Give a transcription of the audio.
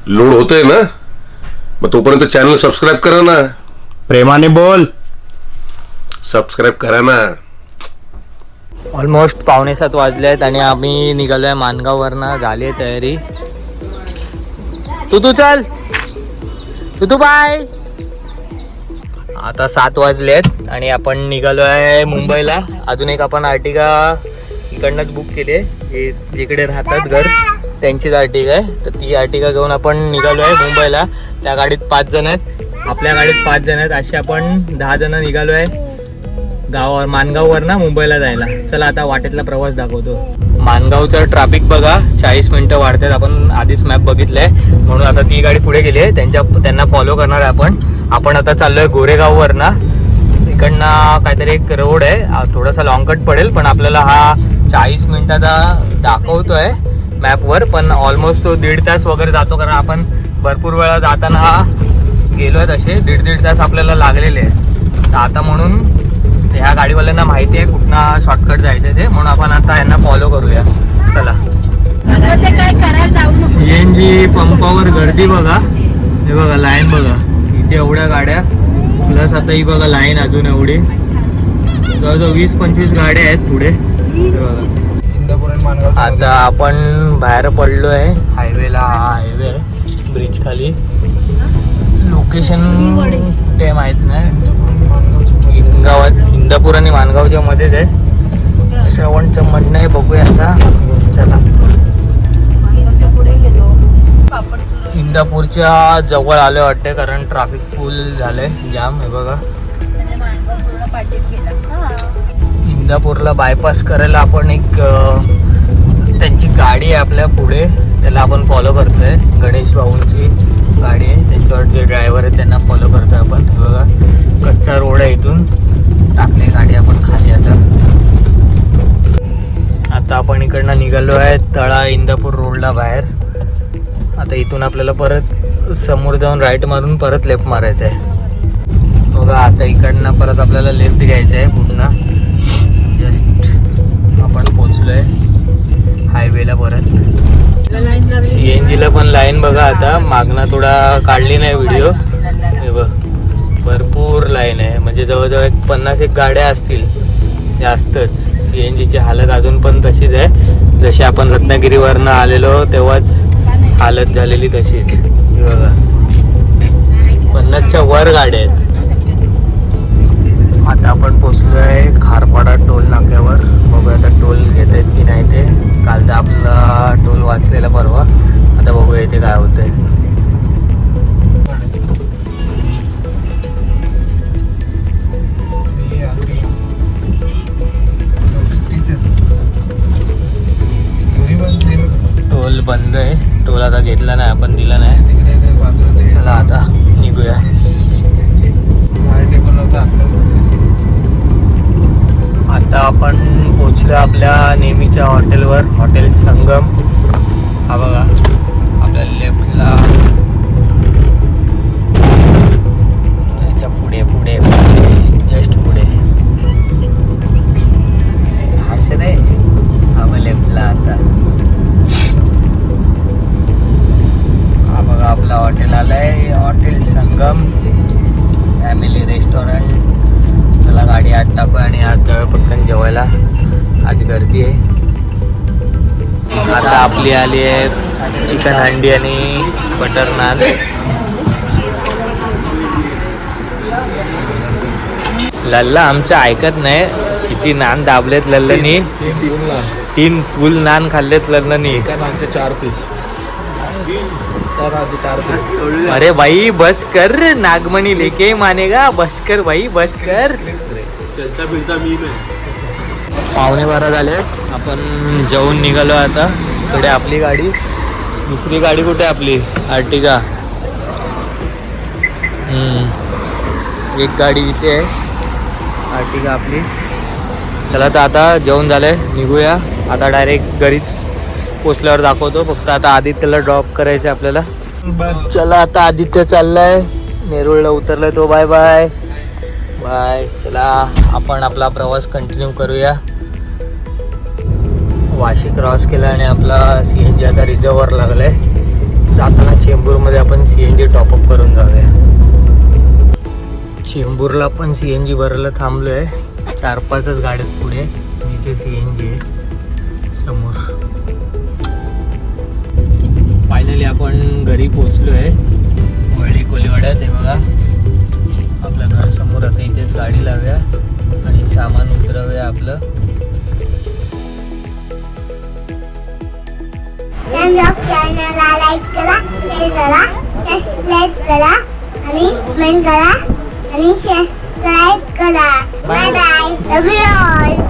Load होतंय ना, मग तोपर्यंत चॅनल सबस्क्राईब करा ना. प्रेमाने बोल. सबस्क्राईब करा ना. ऑलमोस्ट 6:45 वाजलेत आणि आम्ही निघालोय मानगाववरनं. झाली आहे तयारी. तू चल, तू बाय. आता 7 वाजलेत आणि आपण निघालोय मुंबईला. अजून एक आपण आर्टिगा इकडनंच बुक केली आहे. जिकडे राहतात घर त्यांचीच आर्टिगा आहे, तर ती आर्टिगा घेऊन आपण निघालोय मुंबईला. त्या गाडीत 5 जण आहेत, आपल्या गाडीत 5 जण आहेत. असे आपण 10 जण निघालोय गावावर, मानगाववर ना मुंबईला जायला. चला आता वाटेतला प्रवास दाखवतो. मानगावचं ट्रॅफिक बघा, 40 मिनिटं वाढतात. आपण आधीच मॅप बघितलंय म्हणून आता ती गाडी पुढे गेली आहे, त्यांना फॉलो करणार आहे आपण आता चाललोय गोरेगाववर ना. इकडनं काहीतरी एक रोड आहे, थोडासा लॉंग कट पडेल, पण आपल्याला हा 40 मिनिटाचा दाखवतोय मॅपवर, पण ऑलमोस्ट तो 1.5 तास वगैरे जातो. कारण आपण भरपूर वेळा जाताना गेलोय, तसे 1.5 तास आपल्याला लागलेले आहे. तर आता म्हणून ह्या गाडीवाल्यांना माहिती आहे कुठनं शॉर्टकट जायचं ते, म्हणून आपण आता यांना फॉलो करूया. चला. CNG पंपावर गर्दी बघा, हे बघा लाईन बघा, इथे एवढ्या गाड्या, प्लस आता ही बघा लाईन अजून एवढी, जवळजवळ 20-25 गाड्या आहेत पुढे. आता आपण बाहेर पडलो आहे हायवेला. हा हायवे आहे, ब्रिज खाली. लोकेशन कुठे माहित नाही, इंदापूर आणि मानगावच्या मध्येच आहे. श्रवणचं म्हणणं आहे, बघूया आता. चला. इंदापूरच्या जवळ आले वाटते, कारण ट्रॅफिक फुल झालंय, जाम आहे बघा. इंदापूरला बायपास करायला आपण एक त्यांची गाडी आहे आपल्या पुढे, त्याला आपण फॉलो करतोय. गणेश भाऊंची गाडी आहे, त्यांच्यावर जे ड्रायव्हर आहे त्यांना फॉलो करतोय आपण. बघा कच्चा रोड आहे, इथून टाकली गाडी आपण खाली. आता आपण इकडनं निघालो आहे तळा इंदापूर रोडला बाहेर. आता इथून आपल्याला परत समोर जाऊन राईट मारून परत लेफ्ट मारायचं आहे. बघा आता इकडनं परत आपल्याला लेफ्ट घ्यायचं आहे पुन्हा. जस्ट आपण पोचलोय हायवेला परत. CNGला पण लाईन बघा, आता मागणं थोडा काढली नाही व्हिडिओ, हे बघ भरपूर लाईन आहे, म्हणजे जवळजवळ 50 गाड्या असतील जास्तच. CNGची हालत अजून पण तशीच आहे, जशी आपण रत्नागिरीवरनं आलेलो तेव्हाच हालत झालेली तशीच. बघा 50च्या वर गाड्या आहेत. आता आपण पोचलोय खारपाडा टोल नाक्यावर. बघूया आता टोल घेत आहेत की नाही ते. काल तर आपला टोल वाचलेला परवा, आता बघूया इथे काय होतंय. टोल बंद आहे, टोल आता घेतला नाही आपण, दिला नाही. चला आता निघूया. आता आपण पोचलो आपल्या नेहमीच्या हॉटेलवर, हॉटेल संगम. हा बघा आपल्या लेफ्टला, त्याच्या पुढे पुढे जस्ट पुढे हस रे. हा बघा लेफ्टला. आता हा बघा आपला हॉटेल आलंय, हॉटेल संगम फॅमिली रेस्टॉरंट. चला गाडी आत टाकू आणि आज पटकन जेवायला. आज गर्दी आहे. आता आपली आली आहे चिकन हंडी आणि बटर नान. लल्ला आमचं ऐकत नाही, किती नान दाबलेत लल्लनी. 3 फुल नान खाल्लेत लल्लनी. 4 पीस. अरे भाई बस कर, नागमणी लेके मानेगा. बस कर भाई, बस कर. 11:15 झाले, आपण जेवून निघालो. आता इकडे आपली गाडी, दुसरी गाडी कुठे आपली आर्टिगा. एक गाडी इथे आहे, आर्टिगा आपली. चला तर आता जेवण झालंय, निघूया. आता डायरेक्ट घरीच पोचल्यावर दाखवतो. फक्त आता आदित्यला ड्रॉप करायचं आपल्याला. चला आता आदित्य चाललाय, नेरूळला उतरलाय तो. Bye bye bye. चला आपण आपला प्रवास कंटिन्यू करूया. वाशी क्रॉस केला आणि आपला CNG आता रिझर्ववर लागलाय. जाताना चेंबूरमध्ये आपण CNG टॉपअप करून जाऊया. चेंबूरला पण CNG भरायला थांबलो आहे. 4-5च गाड्यात पुढे आणि इथे CNG आहे समोर. फायनली आपण घरी पोचलो आहे वळी कोलीवाड्यात. हे बघा आपलं घर समोर. आता इथेच गाडी लावूया आणि सामान उतरवूया आपलं. चॅनलला लाईक करा, शेअर करा, सबस्क्राईब करा आणि कमेंट करा आणि सबस्क्राईब करा. Bye bye, love you all.